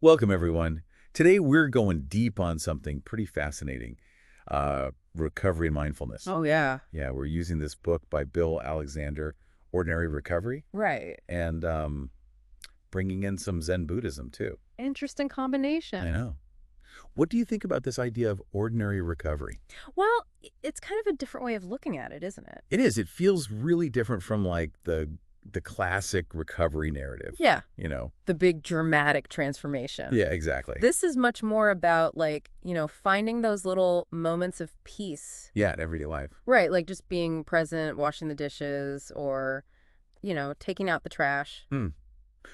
Welcome, everyone. Today, we're going deep on something pretty fascinating, recovery and mindfulness. Oh, yeah. Yeah, we're using this book by Bill Alexander, Ordinary Recovery, Right. and bringing in some Zen Buddhism, too. Interesting I combination. know. What do you think about this idea of ordinary recovery? Well, it's kind of a different way of looking at it, isn't it? It is. It feels really different from, like, the classic recovery narrative, Yeah. you know? The big dramatic transformation. Yeah, exactly. This is much more about finding those little moments of peace. Yeah, in everyday life. Right, like just being present, washing the dishes, or, taking out the trash. Hmm.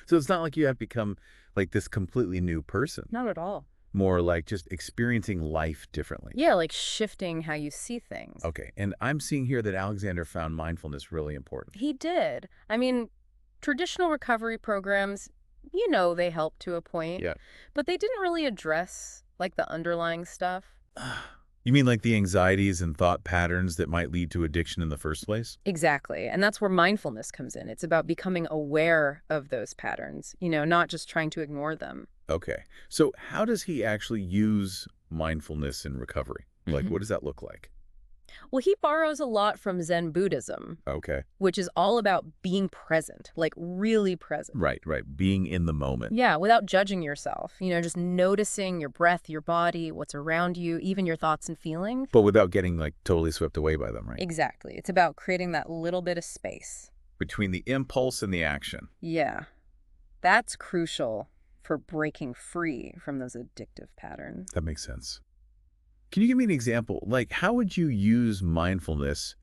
So it's not like you have become, like, this completely new person. Not at all. More like just experiencing life differently. Yeah, like shifting how you see things. Okay, and I'm seeing here that Alexander found mindfulness really important. He did. I mean, traditional recovery programs, they help to a point, Yeah. but they didn't really address like the underlying stuff. You mean like the anxieties and thought patterns that might lead to addiction in the first place? Exactly. And that's where mindfulness comes in. It's about becoming aware of those patterns, not just trying to ignore them. Okay, so how does he actually use mindfulness in recovery? Like, Mhm. what does that look like? Well, he borrows a lot from Zen Buddhism, Okay. which is all about being present, like really present. Right, right. Being in the moment. Yeah, without judging yourself, just noticing your breath, your body, what's around you, even your thoughts and feelings. But without getting, like, totally swept away by them, right? Exactly. It's about creating that little bit of space. Between the impulse and the action. Yeah, that's crucial for breaking free from those addictive patterns. That makes sense. Can you give me an example? Like, how would you use mindfulness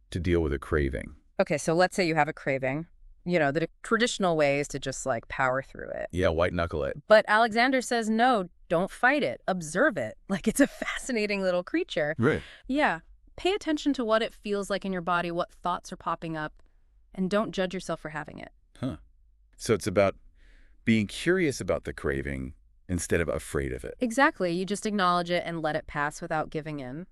to deal with a craving? Okay, so let's say you have a craving. The traditional way is to just like power through it. Yeah, white knuckle it. But Alexander says, no, don't fight it. Observe it. Like it's a fascinating little creature. Right. Yeah. Pay attention to what it feels like in your body, what thoughts are popping up, and don't judge yourself for having it. Huh. So it's about being curious about the craving instead of afraid of it. Exactly. You just acknowledge it and let it pass without giving in.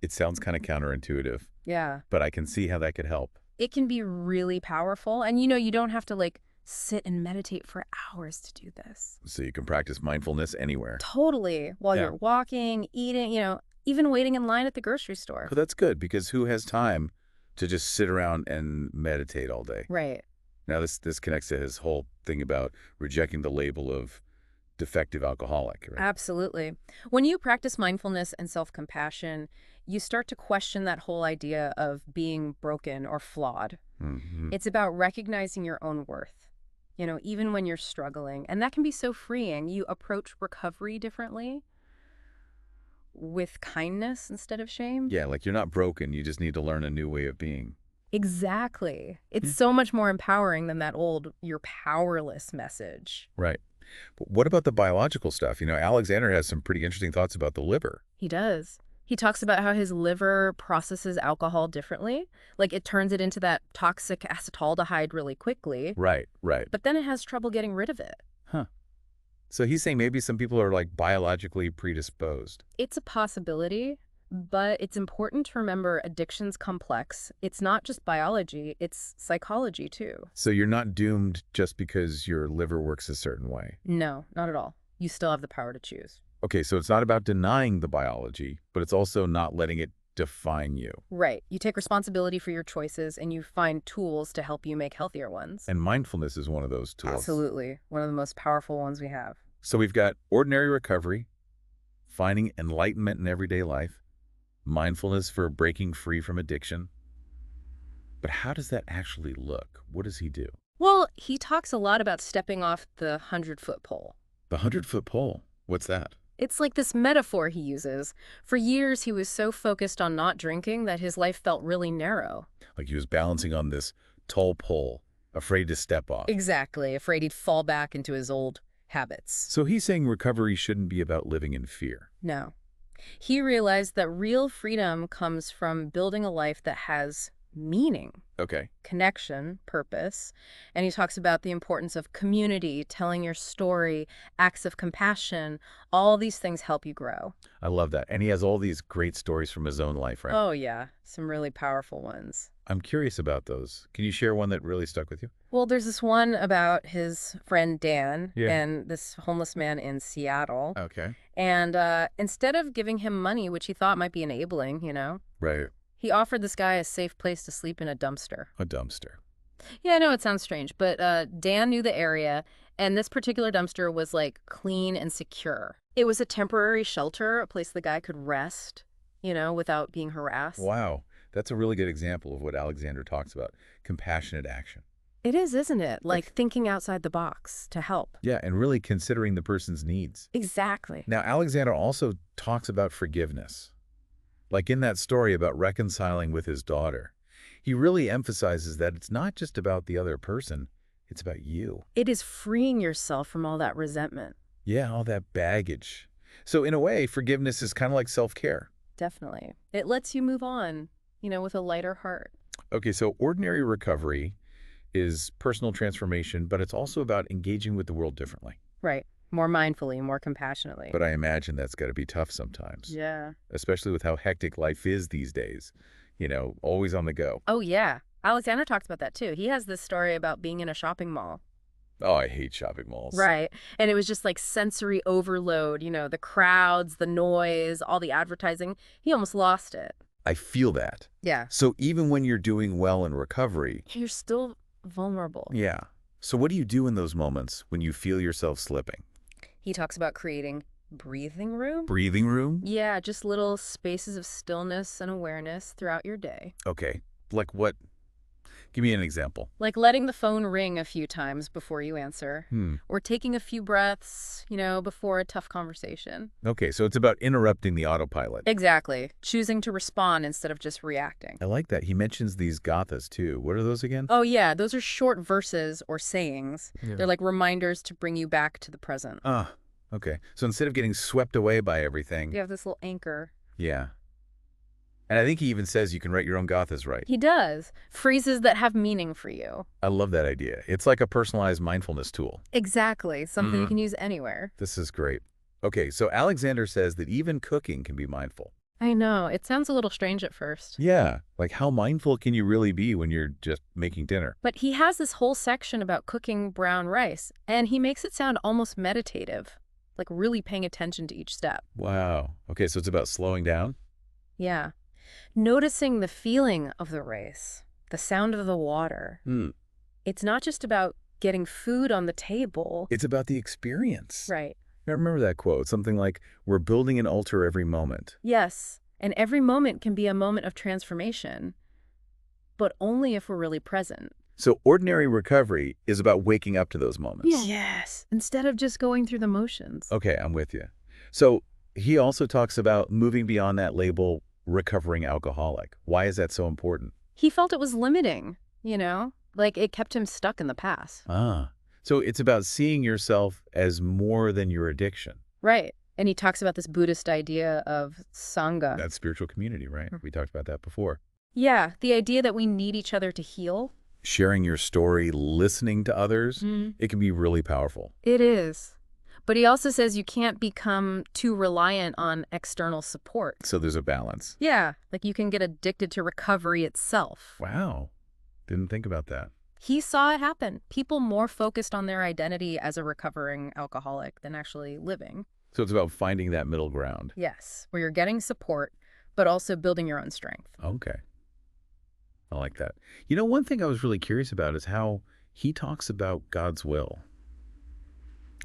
It sounds kind of counterintuitive, Yeah. but I can see how that could help. It can be really powerful. And you don't have to like sit and meditate for hours to do this. So you can practice mindfulness anywhere. Totally. While Yeah. you're walking, eating, even waiting in line at the grocery store. Well, that's good because who has time to just sit around and meditate all day? Right. Now, this connects to his whole thing about rejecting the label of defective alcoholic, right? Absolutely. When you practice mindfulness and self-compassion, you start to question that whole idea of being broken or flawed. Hmm. It's about recognizing your own worth, even when you're struggling. And that can be so freeing. You approach recovery differently with kindness instead of shame. Yeah, like you're not broken. You just need to learn a new way of being. Exactly. It's Yeah. so much more empowering than that old "you're powerless" message. Right. But what about the biological stuff? Alexander has some pretty interesting thoughts about the liver. He does. He talks about how his liver processes alcohol differently. Like it turns it into that toxic acetaldehyde really quickly, Right, right. but then it has trouble getting rid of it. Huh. So he's saying maybe some people are like biologically predisposed. It's a possibility, but it's important to remember addiction's complex. It's not just biology, it's psychology too. So you're not doomed just because your liver works a certain way. No, not at all. You still have the power to choose. Okay, so it's not about denying the biology, but it's also not letting it define you. Right. You take responsibility for your choices and you find tools to help you make healthier ones. And mindfulness is one of those tools. Absolutely. One of the most powerful ones we have. So we've got ordinary recovery, finding enlightenment in everyday life, mindfulness for breaking free from addiction. But how does that actually look? What does he do? Well, he talks a lot about stepping off the 100-foot pole. The 100-foot pole. What's that? It's like this metaphor he uses. For years, he was so focused on not drinking that his life felt really narrow. Like he was balancing on this tall pole, afraid to step off. Exactly, afraid he'd fall back into his old habits. So he's saying recovery shouldn't be about living in fear. No. He realized that real freedom comes from building a life that has meaning, Okay. connection, purpose. And he talks about the importance of community, telling your story, acts of compassion. All these things help you grow. I love that. And he has all these great stories from his own life, right? Oh, yeah. Some really powerful ones. I'm curious about those. Can you share one that really stuck with you? Well, there's this one about his friend Dan Yeah. and this homeless man in Seattle. Okay. And instead of giving him money, which he thought might be enabling, Right. he offered this guy a safe place to sleep in a dumpster. A dumpster. Yeah, I know it sounds strange, but Dan knew the area, and this particular dumpster was like clean and secure. It was a temporary shelter, a place the guy could rest, without being harassed. Wow. That's a really good example of what Alexander talks about, compassionate action. It is, isn't it? Like Like, thinking outside the box to help. yeah, and really considering the person's needs. Exactly. Now, Alexander also talks about forgiveness. Like in that story about reconciling with his daughter, he really emphasizes that it's not just about the other person, it's about you. It is freeing yourself from all that resentment. Yeah, all that baggage. So in a way, forgiveness is kind of like self-care. Definitely. It lets you move on, with a lighter heart. Okay, so ordinary recovery is personal transformation, but it's also about engaging with the world differently. Right. More mindfully, more compassionately. But I imagine that's got to be tough sometimes, Yeah. especially with how hectic life is these days. Always on the go. Oh, yeah. Alexander talks about that, too. He has this story about being in a shopping mall. Oh, I hate shopping malls. Right. And it was just like sensory overload, the crowds, the noise, all the advertising. He almost lost it. I feel that. Yeah. So even when you're doing well in recovery, You're still vulnerable. yeah. So what do you do in those moments when you feel yourself slipping? He talks about creating breathing room. Breathing room? Yeah, just little spaces of stillness and awareness throughout your day. Okay. Like what? Give me an example. Like letting the phone ring a few times before you answer, Hmm. or taking a few breaths, before a tough conversation. Okay, so it's about interrupting the autopilot. Exactly. Choosing to respond instead of just reacting. I like that. He mentions these gathas too. What are those again? Oh, yeah, those are short verses or sayings. Yeah. They're like reminders to bring you back to the present. Ah, okay. So instead of getting swept away by everything, You have this little anchor. yeah. And I think he even says you can write your own gathas, right? He does. Phrases that have meaning for you. I love that idea. It's like a personalized mindfulness tool. Exactly. Something you Mhm. can use anywhere. This is great. Okay, so Alexander says that even cooking can be mindful. I know. It sounds a little strange at first. Yeah, like how mindful can you really be when you're just making dinner? But he has this whole section about cooking brown rice, and he makes it sound almost meditative, like really paying attention to each step. Wow. Okay, so it's about slowing down? Yeah. Noticing the feeling of the rice, the sound of the water. Hmm. It's not just about getting food on the table. It's about the experience. Right. I remember that quote, something like, we're building an altar every moment. Yes. And every moment can be a moment of transformation, but only if we're really present. So ordinary recovery is about waking up to those moments. Yes. Instead of just going through the motions. Okay, I'm with you. So he also talks about moving beyond that label, recovering alcoholic. Why is that so important? He felt it was limiting, like it kept him stuck in the past. Ah, so it's about seeing yourself as more than your addiction. Right. And he talks about this Buddhist idea of Sangha. That's spiritual community, right? We talked about that before. Yeah, the idea that we need each other to heal. Sharing your story, listening to others, Mhm. it can be really powerful. It is. But he also says you can't become too reliant on external support. So there's a balance. Yeah, like you can get addicted to recovery itself. Wow. Didn't think about that. He saw it happen. People more focused on their identity as a recovering alcoholic than actually living. So it's about finding that middle ground. Yes, where you're getting support, but also building your own strength. Okay. I like that. One thing I was really curious about is how he talks about God's will.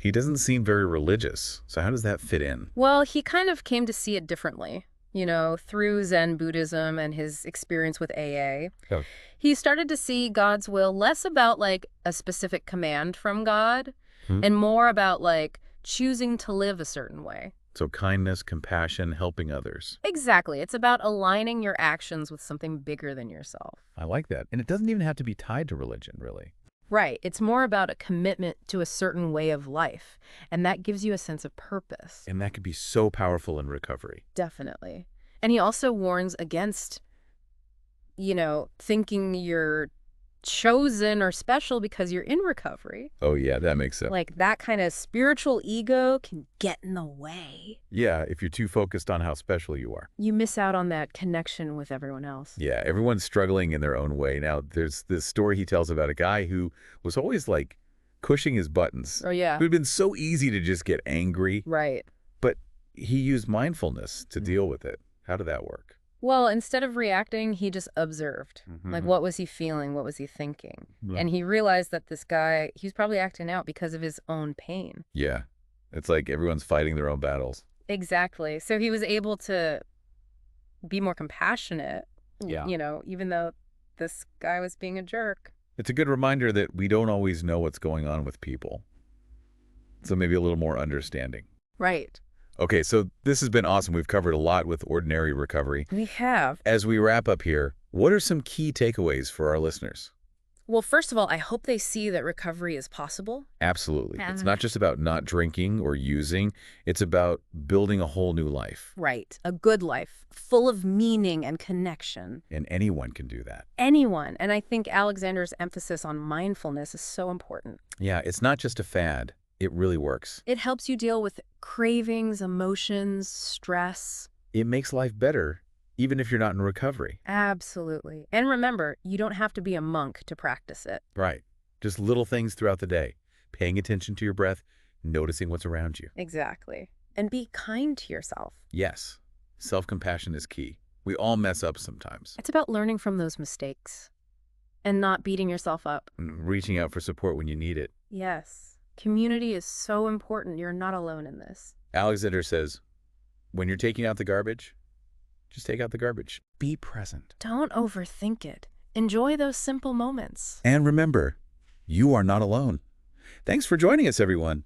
He doesn't seem very religious. So how does that fit in? Well, he kind of came to see it differently, through Zen Buddhism and his experience with AA. Oh. He started to see God's will less about like a specific command from God and more about like choosing to live a certain way. So kindness, compassion, helping others. Exactly. It's about aligning your actions with something bigger than yourself. I like that. And it doesn't even have to be tied to religion, really. Right. It's more about a commitment to a certain way of life, and that gives you a sense of purpose. And that could be so powerful in recovery. Definitely. And he also warns against, thinking you're chosen or special because you're in recovery. Oh, yeah, that makes sense. Like, that kind of spiritual ego can get in the way. Yeah, if you're too focused on how special you are. You miss out on that connection with everyone else. Yeah, everyone's struggling in their own way. Now, there's this story he tells about a guy who was always, like, pushing his buttons. Oh, yeah. It would have been so easy to just get angry. Right. But he used mindfulness to deal with it. How did that work? Well, instead of reacting, he just observed. Like, what was he feeling? What was he thinking? Yeah. And he realized that this guy, he was probably acting out because of his own pain. Yeah. It's like everyone's fighting their own battles. Exactly. So he was able to be more compassionate, Yeah. even though this guy was being a jerk. It's a good reminder that we don't always know what's going on with people. So maybe a little more understanding. Right. Okay, so this has been awesome. We've covered a lot with ordinary recovery. We have. As we wrap up here, what are some key takeaways for our listeners? Well, first of all, I hope they see that recovery is possible. Absolutely. Yeah. It's not just about not drinking or using. It's about building a whole new life. Right. A good life, full of meaning and connection. And anyone can do that. Anyone. And I think Alexander's emphasis on mindfulness is so important. Yeah, it's not just a fad. It really works. It helps you deal with cravings, emotions, stress. It makes life better, even if you're not in recovery. Absolutely. And remember, you don't have to be a monk to practice it. Right. Just little things throughout the day. Paying attention to your breath, noticing what's around you. Exactly. And be kind to yourself. Yes, self-compassion is key. We all mess up sometimes. It's about learning from those mistakes and not beating yourself up. And reaching out for support when you need it. Yes. Community is so important. You're not alone in this. Alexander says, when you're taking out the garbage, just take out the garbage. Be present. Don't overthink it. Enjoy those simple moments. And remember, you are not alone. Thanks for joining us, everyone.